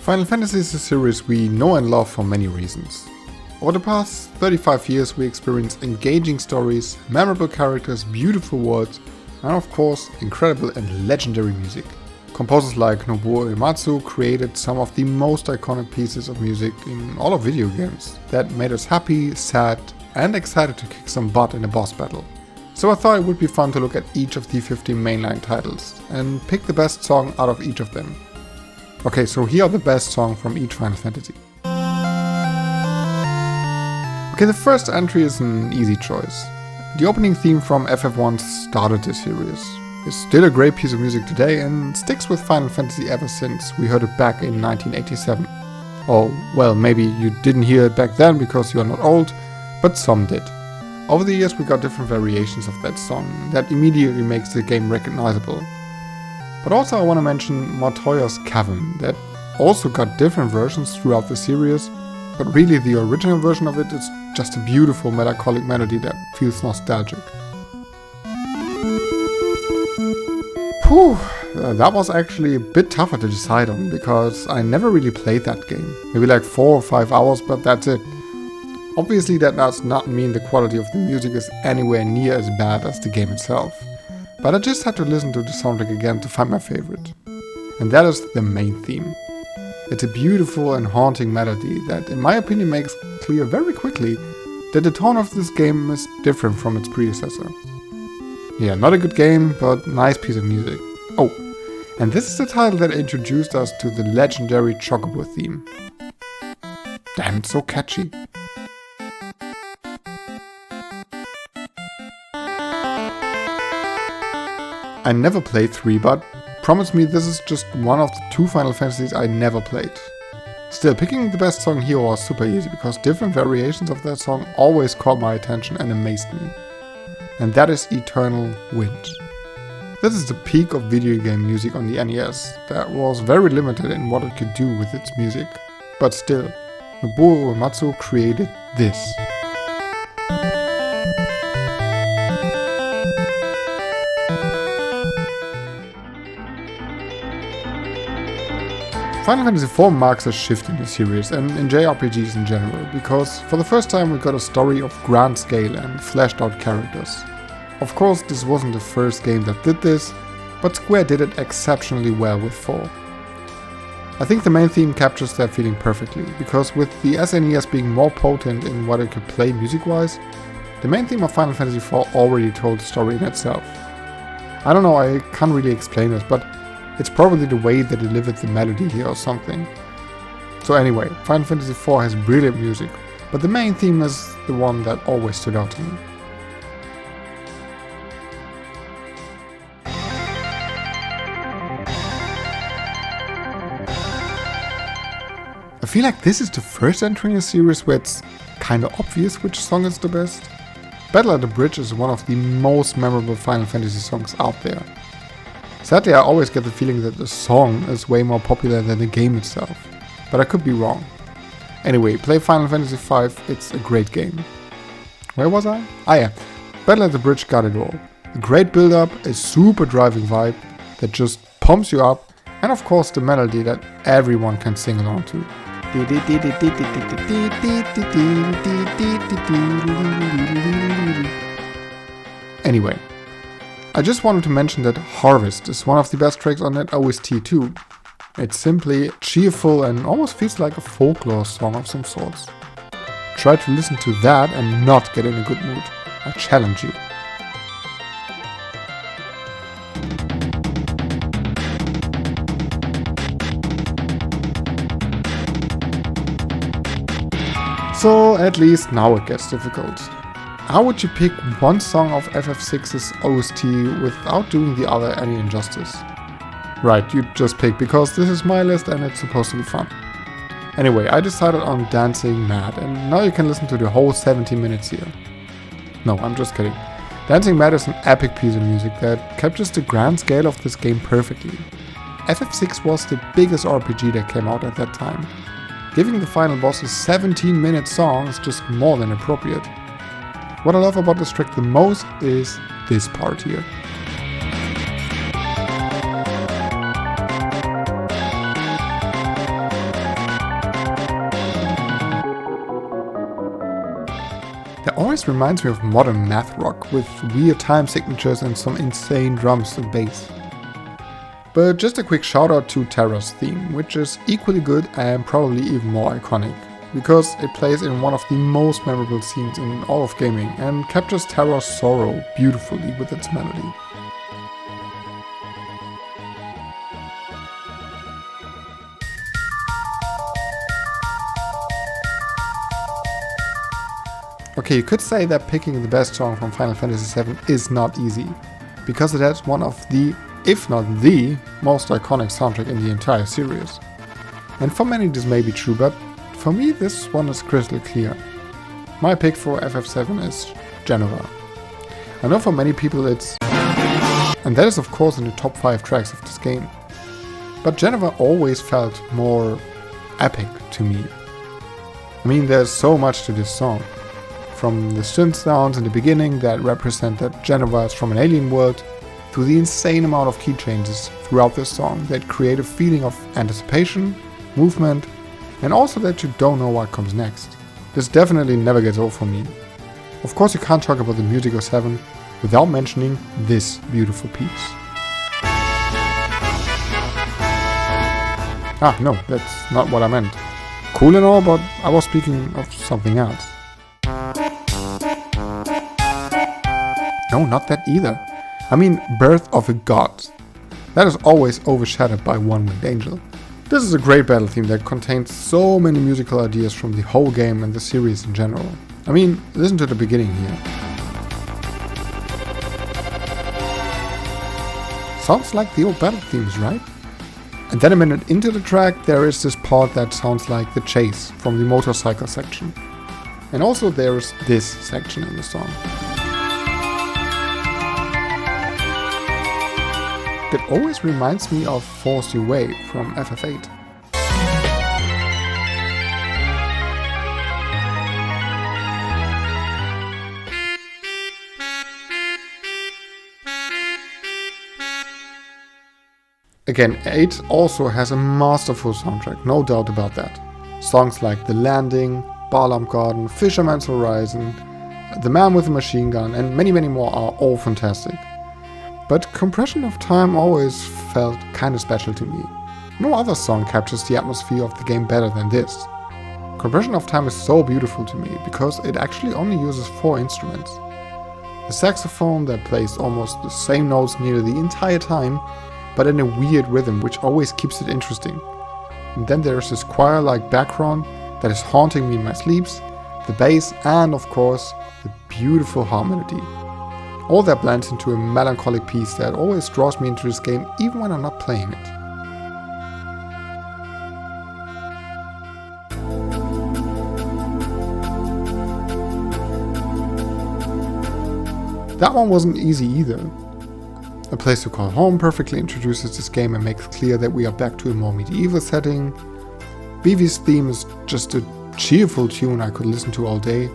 Final Fantasy is a series we know and love for many reasons. Over the past 35 years we experienced engaging stories, memorable characters, beautiful worlds, and of course incredible and legendary music. Composers like Nobuo Uematsu created some of the most iconic pieces of music in all of video games that made us happy, sad, and excited to kick some butt in a boss battle. So I thought it would be fun to look at each of the 15 mainline titles and pick the best song out of each of them. Okay, so here are the best songs from each Final Fantasy. Okay, the first entry is an easy choice. The opening theme from FF1 started this series. It's still a great piece of music today and sticks with Final Fantasy ever since we heard it back in 1987. Or, well, maybe you didn't hear it back then because you're not old, but some did. Over the years we got different variations of that song that immediately makes the game recognizable. But also I want to mention Montoya's Cavern, that also got different versions throughout the series, but really the original version of it is just a beautiful melancholic melody that feels nostalgic. Whew, that was actually a bit tougher to decide on, because I never really played that game. Maybe like 4 or 5 hours, but that's it. Obviously that does not mean the quality of the music is anywhere near as bad as the game itself. But I just had to listen to the soundtrack again to find my favorite. And that is the main theme. It's a beautiful and haunting melody that in my opinion makes clear very quickly that the tone of this game is different from its predecessor. Yeah, not a good game, but nice piece of music. Oh, and this is the title that introduced us to the legendary Chocobo theme. Damn, it's so catchy. I never played 3, but promise me this is just one of the 2 Final Fantasies I never played. Still, picking the best song here was super easy, because different variations of that song always caught my attention and amazed me. And that is Eternal Wind. This is the peak of video game music on the NES, that was very limited in what it could do with its music. But still, Nobuo Uematsu created this. Final Fantasy IV marks a shift in the series and in JRPGs in general, because for the first time we got a story of grand scale and fleshed out characters. Of course this wasn't the first game that did this, but Square did it exceptionally well with 4. I think the main theme captures that feeling perfectly, because with the SNES being more potent in what it could play music-wise, the main theme of Final Fantasy IV already told the story in itself. I don't know, I can't really explain this, but it's probably the way they delivered the melody here or something. So anyway, Final Fantasy IV has brilliant music, but the main theme is the one that always stood out to me. I feel like this is the first entry in a series where it's kinda obvious which song is the best. Battle at the Bridge is one of the most memorable Final Fantasy songs out there. Sadly, I always get the feeling that the song is way more popular than the game itself, but I could be wrong. Anyway, play Final Fantasy V, it's a great game. Where was I? Ah yeah, Battle at the Bridge got it all. A great build-up, a super driving vibe that just pumps you up, and of course the melody that everyone can sing along to. Anyway, I just wanted to mention that Harvest is one of the best tracks on that OST too. It's simply cheerful and almost feels like a folklore song of some sorts. Try to listen to that and not get in a good mood. I challenge you. So at least now it gets difficult. How would you pick one song of FF6's OST without doing the other any injustice? Right, you just pick, because this is my list and it's supposed to be fun. Anyway, I decided on Dancing Mad, and now you can listen to the whole 17 minutes here. No, I'm just kidding. Dancing Mad is an epic piece of music that captures the grand scale of this game perfectly. FF6 was the biggest RPG that came out at that time. Giving the final boss a 17-minute song is just more than appropriate. What I love about this track the most is this part here. It always reminds me of modern math rock with weird time signatures and some insane drums and bass. But just a quick shout out to Terra's theme, which is equally good and probably even more iconic, because it plays in one of the most memorable scenes in all of gaming and captures Terra's sorrow beautifully with its melody. Okay, you could say that picking the best song from Final Fantasy VII is not easy, because it has one of the, if not the, most iconic soundtrack in the entire series. And for many this may be true, but for me this one is crystal clear. My pick for FF7 is Genova. I know for many people it's... and that is of course in the top 5 tracks of this game. But Genova always felt more epic to me. I mean, there's so much to this song. From the synth sounds in the beginning that represent that Genova is from an alien world, to the insane amount of key changes throughout this song that create a feeling of anticipation, movement, and also that you don't know what comes next. This definitely never gets old for me. Of course you can't talk about the music of 7 without mentioning this beautiful piece. Ah, no, that's not what I meant. Cool and all, but I was speaking of something else. No, not that either. I mean, Birth of a God. That is always overshadowed by One Winged Angel. This is a great battle theme that contains so many musical ideas from the whole game and the series in general. I mean, listen to the beginning here. Sounds like the old battle themes, right? And then a minute into the track there is this part that sounds like the chase from the motorcycle section. And also there's this section in the song. It always reminds me of Force You Away from FF8. Again, 8 also has a masterful soundtrack, no doubt about that. Songs like The Landing, Barlam Garden, Fisherman's Horizon, The Man with the Machine Gun, and many more are all fantastic. But Compression of Time always felt kinda special to me. No other song captures the atmosphere of the game better than this. Compression of Time is so beautiful to me because it actually only uses 4 instruments. The saxophone that plays almost the same notes nearly the entire time, but in a weird rhythm which always keeps it interesting. And then there's this choir-like background that is haunting me in my sleeps, the bass, and of course the beautiful harmony. All that blends into a melancholic piece that always draws me into this game even when I'm not playing it. That one wasn't easy either. A Place to Call Home perfectly introduces this game and makes clear that we are back to a more medieval setting. Vivi's theme is just a cheerful tune I could listen to all day.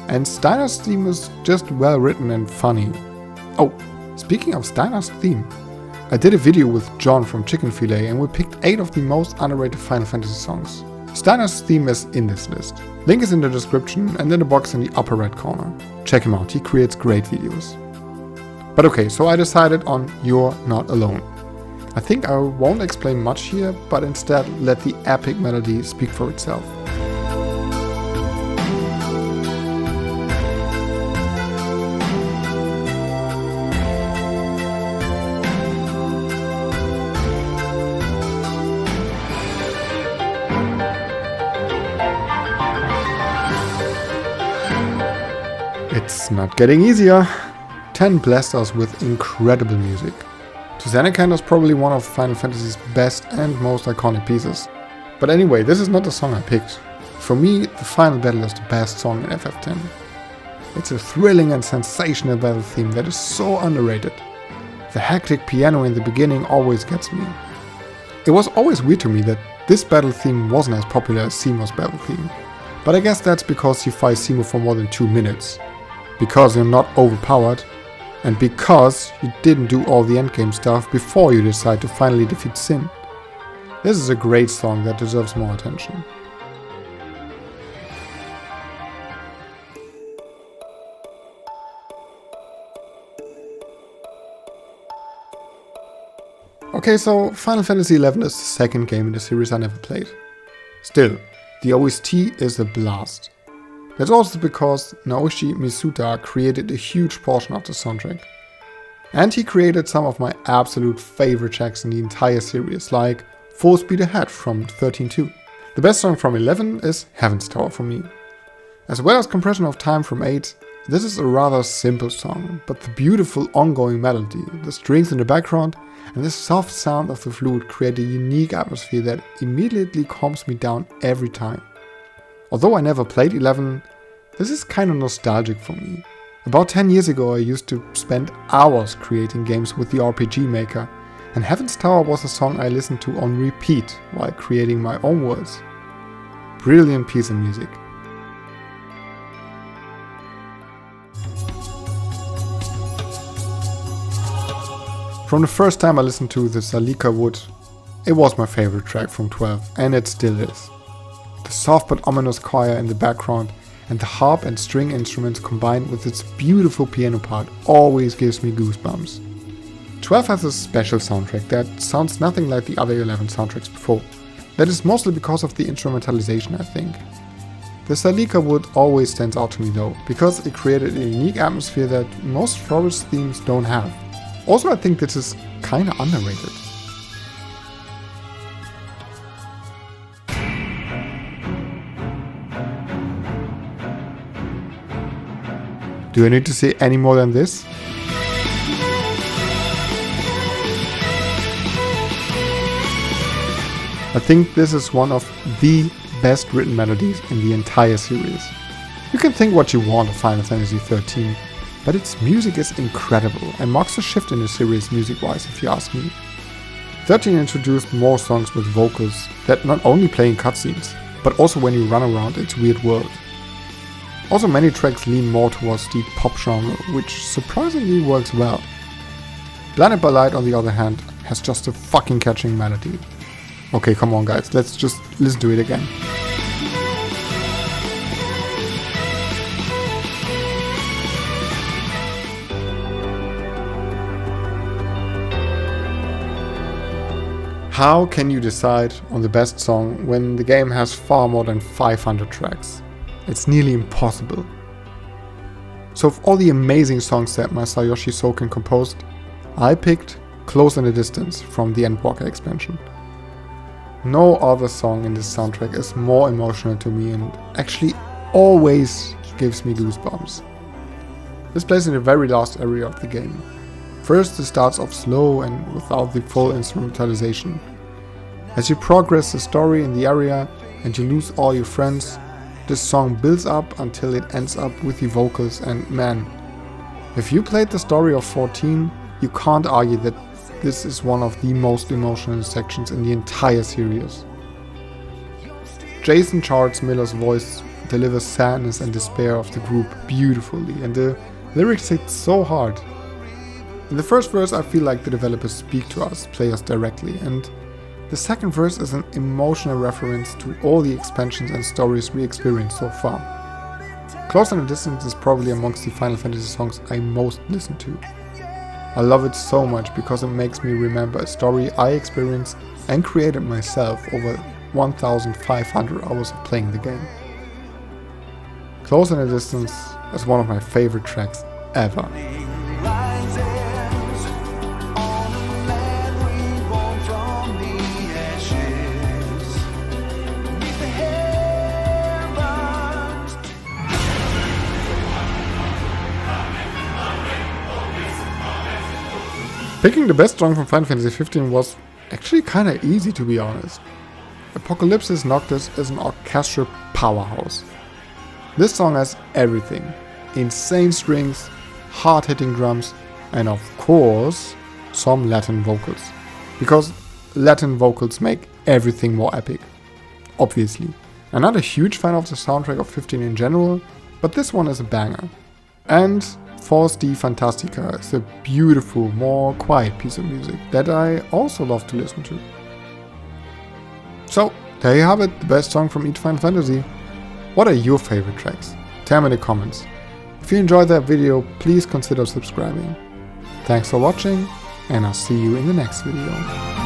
And Steiner's theme is just well written and funny. Oh, speaking of Steiner's theme, I did a video with John from Chicken Filet and we picked 8 of the most underrated Final Fantasy songs. Steiner's theme is in this list. Link is in the description and in the box in the upper right corner. Check him out, he creates great videos. But okay, so I decided on You're Not Alone. I think I won't explain much here, but instead let the epic melody speak for itself. It's not getting easier. 10 blessed us with incredible music. To Xanarkand is probably one of Final Fantasy's best and most iconic pieces. But anyway, this is not the song I picked. For me, the final battle is the best song in FF10. It's a thrilling and sensational battle theme that is so underrated. The hectic piano in the beginning always gets me. It was always weird to me that this battle theme wasn't as popular as Seymour's battle theme. But I guess that's because you fight Seymour for more than 2 minutes. Because you're not overpowered, and because you didn't do all the endgame stuff before you decide to finally defeat Sin. This is a great song that deserves more attention. Okay, so Final Fantasy XI is the second game in the series I never played. Still, the OST is a blast. That's also because Naoshi Misuta created a huge portion of the soundtrack. And he created some of my absolute favorite tracks in the entire series, like Full Speed Ahead from 13.2. The best song from 11 is Heaven's Tower for me. As well as Compression of Time from 8, this is a rather simple song, but the beautiful ongoing melody, the strings in the background, and the soft sound of the flute create a unique atmosphere that immediately calms me down every time. Although I never played 11, this is kinda nostalgic for me. About 10 years ago I used to spend hours creating games with the RPG Maker, and Heaven's Tower was a song I listened to on repeat while creating my own worlds. Brilliant piece of music. From the first time I listened to the Salika Wood, it was my favorite track from 12, and it still is. The soft but ominous choir in the background and the harp and string instruments combined with its beautiful piano part always gives me goosebumps. 12 has a special soundtrack that sounds nothing like the other 11 soundtracks before. That is mostly because of the instrumentalization, I think. The Salika Wood always stands out to me though, because it created a unique atmosphere that most forest themes don't have. Also, I think this is kinda underrated. Do I need to say any more than this? I think this is one of the best written melodies in the entire series. You can think what you want of Final Fantasy XIII, but its music is incredible and marks a shift in the series music-wise if you ask me. 13 introduced more songs with vocals that not only play in cutscenes, but also when you run around its weird world. Also many tracks lean more towards the pop genre, which surprisingly works well. Blinded by Light on the other hand has just a fucking catching melody. Okay, come on guys, let's just listen to it again. How can you decide on the best song when the game has far more than 500 tracks? It's nearly impossible. So of all the amazing songs that Masayoshi Soken composed, I picked Close in the Distance from the Endwalker expansion. No other song in this soundtrack is more emotional to me and actually always gives me goosebumps. This plays in the very last area of the game. First it starts off slow and without the full instrumentalization. As you progress the story in the area and you lose all your friends, this song builds up until it ends up with the vocals, and man, if you played the story of 14, you can't argue that this is one of the most emotional sections in the entire series. Jason Charles Miller's voice delivers sadness and despair of the group beautifully, and the lyrics hit so hard. In the first verse I feel like the developers speak to us, players directly, and the second verse is an emotional reference to all the expansions and stories we experienced so far. Close in the Distance is probably amongst the Final Fantasy songs I most listen to. I love it so much because it makes me remember a story I experienced and created myself over 1,500 hours of playing the game. Close in the Distance is one of my favorite tracks ever. Picking the best song from Final Fantasy XV was actually kinda easy, to be honest. Apocalypsis Noctis is an orchestral powerhouse. This song has everything. Insane strings, hard-hitting drums, and of course, some Latin vocals. Because Latin vocals make everything more epic. Obviously. I'm not a huge fan of the soundtrack of 15 in general, but this one is a banger. And Force D Fantastica is a beautiful, more quiet piece of music that I also love to listen to. So, there you have it, the best song from each Final Fantasy. What are your favorite tracks? Tell me in the comments. If you enjoyed that video, please consider subscribing. Thanks for watching, and I'll see you in the next video.